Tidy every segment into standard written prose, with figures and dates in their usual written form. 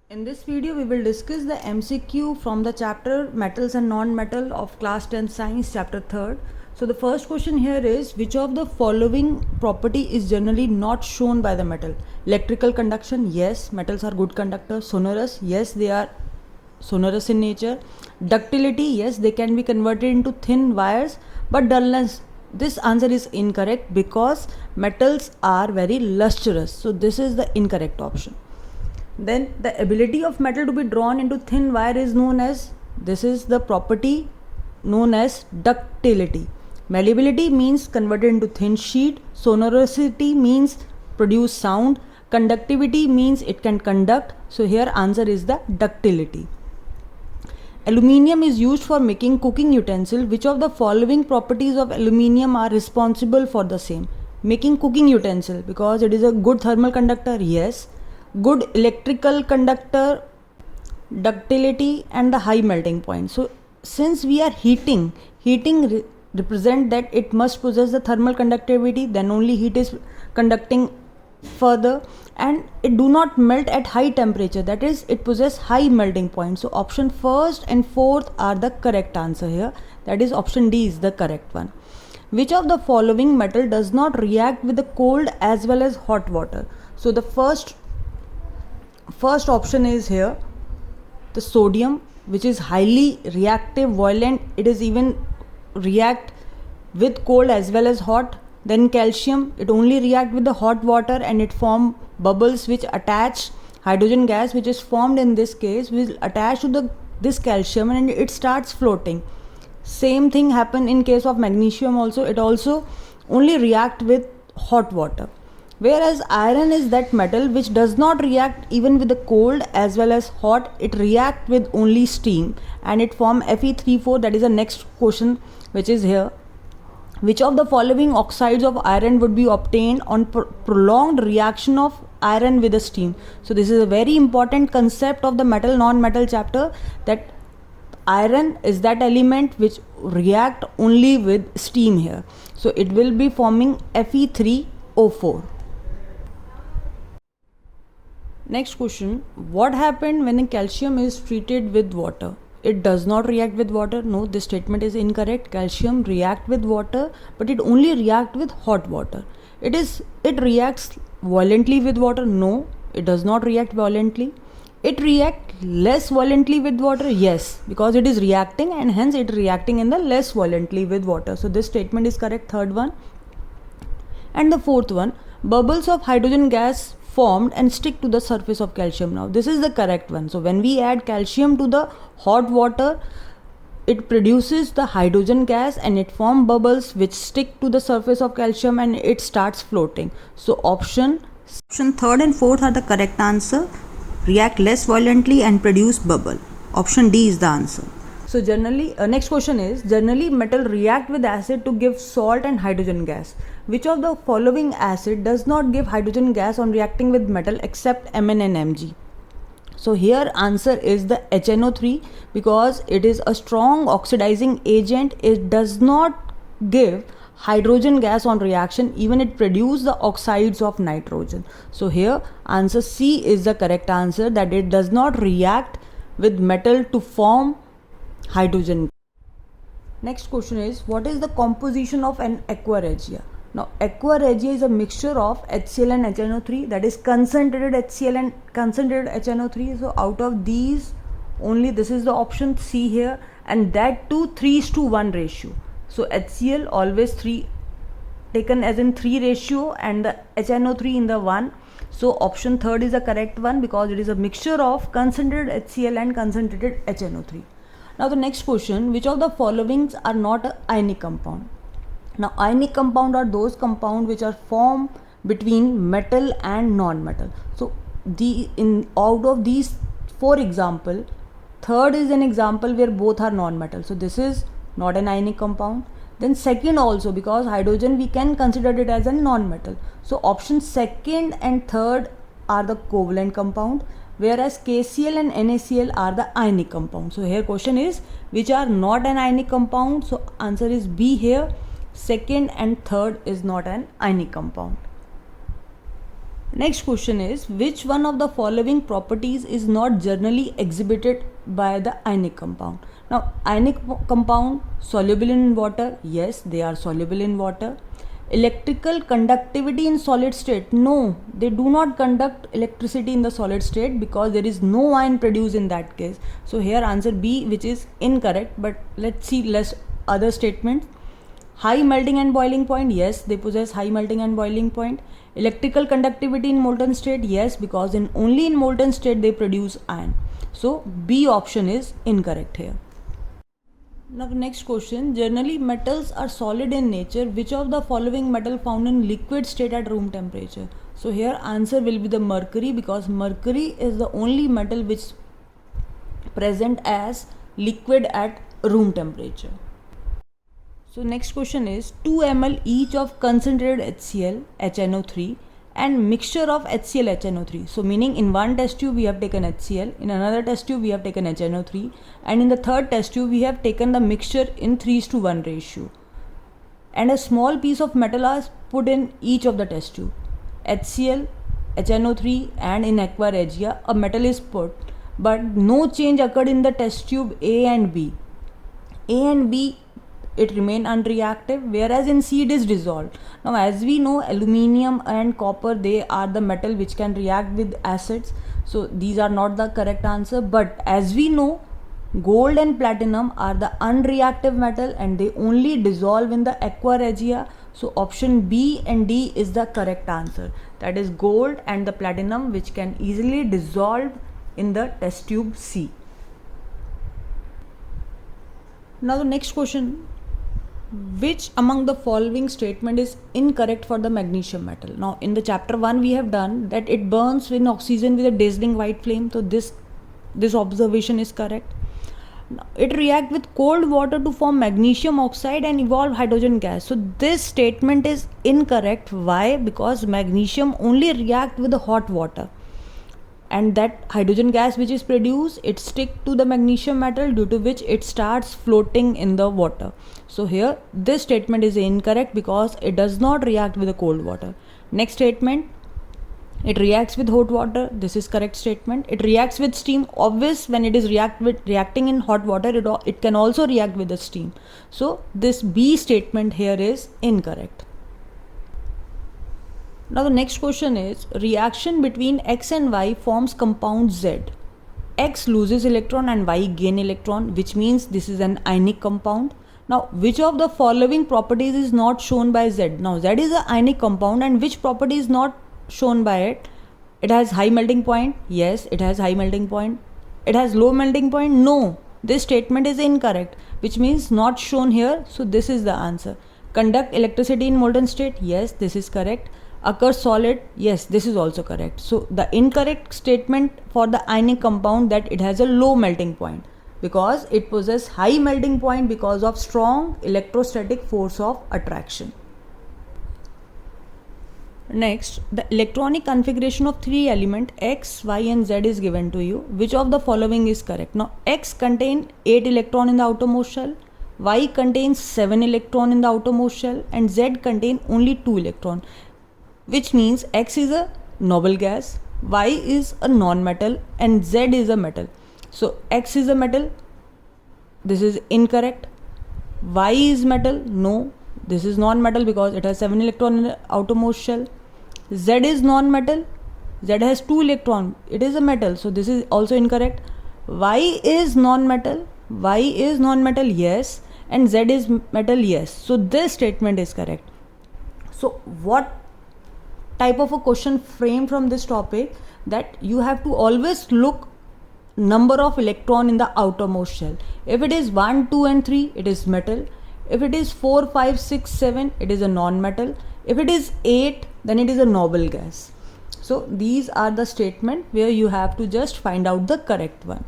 In this video, we will discuss the MCQ from the chapter Metals and Non-Metal of class 10 Science, chapter 3rd. So the first question here is, which of the following property is generally not shown by the metal? Electrical conduction, yes, metals are good conductors. Sonorous, yes, they are sonorous in nature. Ductility, yes, they can be converted into thin wires, but dullness, this answer is incorrect because metals are very lustrous. So this is the incorrect option. Then the ability of metal to be drawn into thin wire is known as, this is the property known as ductility. Malleability means converted into thin sheet. Sonorosity means produce sound. Conductivity means it can conduct. So here answer is the ductility. Aluminium is used for making cooking utensil. Which of the following properties of aluminium are responsible for the same? Making cooking utensil, because it is a good thermal conductor, yes. Good electrical conductor, ductility, and the high melting point. So since we are heating represent that it must possess the thermal conductivity, then only heat is conducting further, and it do not melt at high temperature, that is it possess high melting point. So option first and fourth are the correct answer here, that is option D is the correct one. Which of the following metal does not react with the cold as well as hot water? So the first option is here the sodium, which is highly reactive, violent, it is even react with cold as well as hot. Then calcium, it only react with the hot water and it form bubbles which attach hydrogen gas, which is formed in this case will attach to this calcium and it starts floating. Same thing happen in case of magnesium also, it also only react with hot water. Whereas iron is that metal which does not react even with the cold as well as hot, it react with only steam and it form Fe3,4. That is the next question which is here. Which of the following oxides of iron would be obtained on prolonged reaction of iron with the steam? So this is a very important concept of the metal non-metal chapter, that iron is that element which react only with steam here. So it will be forming Fe3O4. Next question, what happened when the calcium is treated with water? It does not react with water. No, this statement is incorrect. Calcium react with water, but it only react with hot water. It reacts violently with water. No, it does not react violently. It react less violently with water. Yes, because it is reacting and hence it reacting in the less violently with water. So this statement is correct, third one. And the fourth one, bubbles of hydrogen gas formed and stick to the surface of calcium. Now this is the correct one. So when we add calcium to the hot water, it produces the hydrogen gas and it form bubbles which stick to the surface of calcium and it starts floating. So option third and fourth are the correct answer. React less violently and produce bubble. Option D is the answer. So generally, next question is, generally metal react with acid to give salt and hydrogen gas. Which of the following acid does not give hydrogen gas on reacting with metal except Mn and Mg? So here answer is the HNO3, because it is a strong oxidizing agent. It does not give hydrogen gas on reaction, even it produce the oxides of nitrogen. So here answer C is the correct answer, that it does not react with metal to form hydrogen. Next question is, what is the composition of an aqua regia? Now aqua regia is a mixture of HCl and HNO3, that is concentrated HCl and concentrated HNO3. So out of these only this is the option C here, and that too 3:1 ratio. So HCl always 3 taken as in 3 ratio and the HNO3 in the 1. So option third is the correct one, because it is a mixture of concentrated HCl and concentrated HNO3. Now the next question, which of the followings are not an ionic compound? Now ionic compound are those compounds which are formed between metal and non-metal. So out of these 4 example, third is an example where both are non-metal. So this is not an ionic compound. Then second also, because hydrogen we can consider it as a non-metal. So option second and third are the covalent compound, whereas KCl and NaCl are the ionic compound. So here question is, which are not an ionic compound? So answer is B here. Second and third is not an ionic compound. Next question is, which one of the following properties is not generally exhibited by the ionic compound? Now, ionic compound soluble in water, yes, they are soluble in water. Electrical conductivity in solid state, no, they do not conduct electricity in the solid state because there is no ion produced in that case. So here answer B, which is incorrect, but let's see less other statements. High melting and boiling point, yes, they possess high melting and boiling point. Electrical conductivity in molten state, yes, because only in molten state they produce ion. So B option is incorrect here. Now the next question, generally metals are solid in nature. Which of the following metal found in liquid state at room temperature? So here answer will be the mercury, because mercury is the only metal which present as liquid at room temperature. So next question is 2 ml each of concentrated HCl HNO3 and mixture of HCl HNO3. So meaning in one test tube we have taken HCl, in another test tube we have taken HNO3, and in the third test tube we have taken the mixture in 3:1 ratio. And a small piece of metal is put in each of the test tube. HCl, HNO3 and in aqua regia a metal is put, but no change occurred in the test tube A and B. A and B it remain unreactive, whereas in C it is dissolved. Now as we know, aluminium and copper, they are the metal which can react with acids, so these are not the correct answer. But as we know, gold and platinum are the unreactive metal and they only dissolve in the aqua regia. So option B and D is the correct answer, that is gold and the platinum which can easily dissolve in the test tube C. Now the next question, which among the following statement is incorrect for the magnesium metal? Now in the chapter 1 we have done that it burns in oxygen with a dazzling white flame, so this observation is correct. Now, it reacts with cold water to form magnesium oxide and evolve hydrogen gas, so this statement is incorrect. Why? Because magnesium only react with the hot water, and that hydrogen gas which is produced, it stick to the magnesium metal, due to which it starts floating in the water. So here this statement is incorrect because it does not react with the cold water. Next statement, it reacts with hot water, this is correct statement. It reacts with steam, obvious, when it is reacting in hot water, it can also react with the steam. So this B statement here is incorrect. Now the next question is, reaction between X and Y forms compound Z. X loses electron and Y gain electron, which means this is an ionic compound. Now which of the following properties is not shown by Z? Now Z is an ionic compound, and which property is not shown by it? It has high melting point, yes, it has high melting point. It has low melting point, no. This statement is incorrect, which means not shown here, so this is the answer. Conduct electricity in molten state, yes, this is correct. Occur solid, yes, this is also correct. So the incorrect statement for the ionic compound, that it has a low melting point, because it possesses high melting point because of strong electrostatic force of attraction. Next, the electronic configuration of three elements X, Y and Z is given to you. Which of the following is correct? Now X contains 8 electrons in the outermost shell, Y contains 7 electrons in the outermost shell, and Z contains only 2 electrons. Which means X is a noble gas, Y is a non-metal and Z is a metal. So X is a metal, this is incorrect. Y is metal, no, this is non-metal because it has 7 electrons in the outermost shell. Z is non-metal, Z has 2 electrons, it is a metal, so this is also incorrect. Y is non-metal, yes, and Z is metal, yes, so this statement is correct. So what type of a question framed from this topic, that you have to always look number of electron in the outermost shell. If it is 1, 2 and 3, it is metal. If it is 4, 5, 6, 7, it is a non-metal. If it is 8, then it is a noble gas. So these are the statements where you have to just find out the correct one.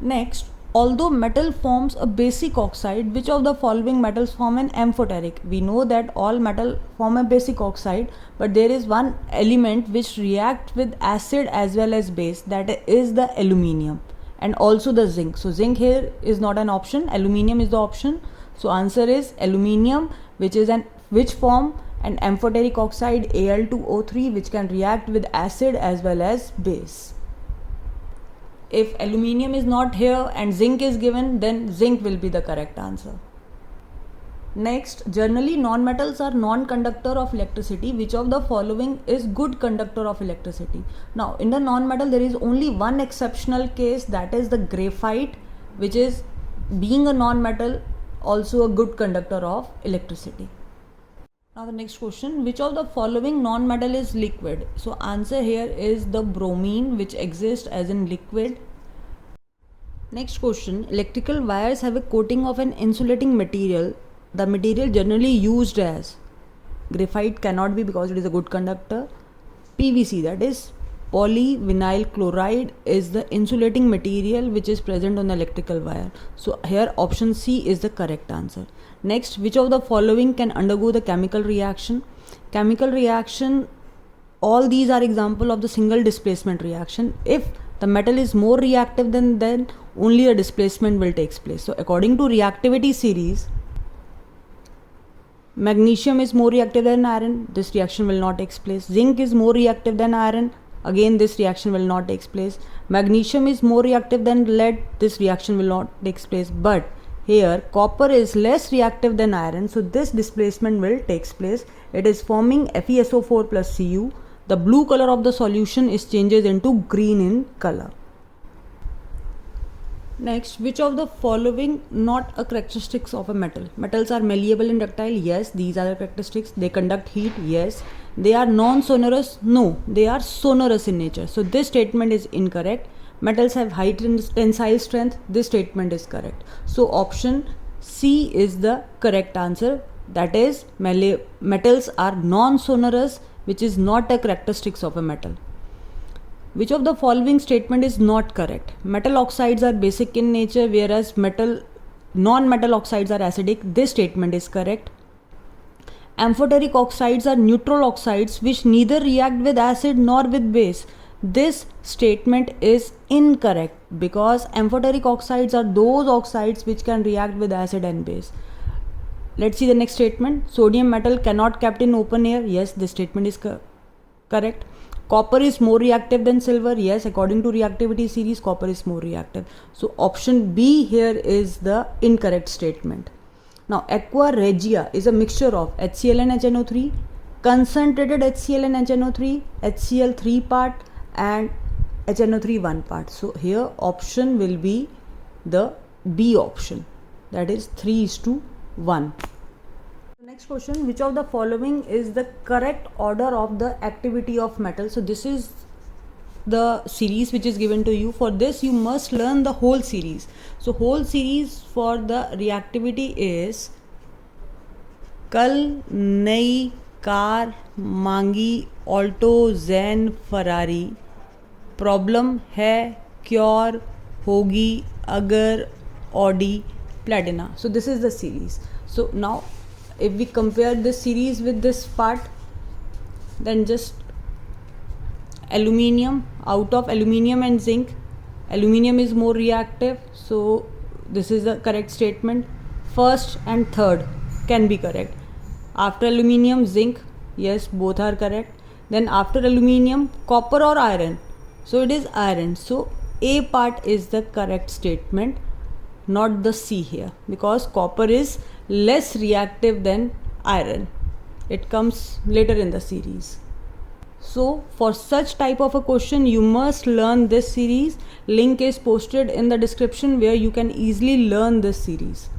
Next, although metal forms a basic oxide, which of the following metals form an amphoteric? We know that all metal form a basic oxide, but there is one element which reacts with acid as well as base, that is the aluminium and also the zinc. So zinc here is not an option, aluminium is the option. So answer is aluminium, which form and amphoteric oxide Al2O3, which can react with acid as well as base. If aluminium is not here and zinc is given, then zinc will be the correct answer. Next, generally non-metals are non-conductor of electricity. Which of the following is good conductor of electricity? Now, in the non-metal there is only one exceptional case, that is the graphite, which is, being a non-metal, also a good conductor of electricity. Now the next question, which of the following non-metal is liquid? So answer here is the bromine, which exists as in liquid. Next question, electrical wires have a coating of an insulating material. The material generally used as, graphite cannot be because it is a good conductor. PVC, that is polyvinyl chloride, is the insulating material which is present on the electrical wire. So here option C is the correct answer. Next, which of the following can undergo the chemical reaction? Chemical reaction, all these are example of the single displacement reaction. If the metal is more reactive then only a displacement will take place. So according to reactivity series, magnesium is more reactive than iron, this reaction will not take place. Zinc is more reactive than iron, again this reaction will not take place. Magnesium is more reactive than lead, this reaction will not take place. But here copper is less reactive than iron, so this displacement will take place. It is forming FeSO4 plus Cu. The blue color of the solution is changes into green in color. Next, which of the following not a characteristics of a metal? Metals are malleable and ductile. Yes, these are the characteristics. They conduct heat. Yes. They are non-sonorous. No, they are sonorous in nature. So this statement is incorrect. Metals have high tensile strength. This statement is correct. So option C is the correct answer. That is, metals are non-sonorous, which is not a characteristics of a metal. Which of the following statement is not correct? Metal oxides are basic in nature, whereas non-metal oxides are acidic. This statement is correct. Amphoteric oxides are neutral oxides which neither react with acid nor with base. This statement is incorrect because amphoteric oxides are those oxides which can react with acid and base. Let's see the next statement. Sodium metal cannot kept in open air. Yes, this statement is correct. Copper is more reactive than silver. Yes, according to reactivity series, copper is more reactive. So option B here is the incorrect statement. Now, aqua regia is a mixture of HCl and HNO3, concentrated HCl and HNO3, HCl 3 part and HNO3 1 part. So here option will be the B option, that is 3:1. Next question, which of the following is the correct order of the activity of metal? So this is the series which is given to you. For this you must learn the whole series. So whole series for the reactivity is कल नई car मांगी Alto Jain Ferrari, problem है cure होगी अगर Audi Platina. So this is the series. So now if we compare this series with this part, then just aluminium, out of aluminium and zinc, aluminium is more reactive, so this is the correct statement. First and third can be correct. After aluminium, zinc, yes, both are correct. Then after aluminium, copper or iron, so it is iron. So A part is the correct statement, not the C here, because copper is less reactive than iron. It comes later in the series. So for such type of a question you must learn this series. Link is posted in the description where you can easily learn this series.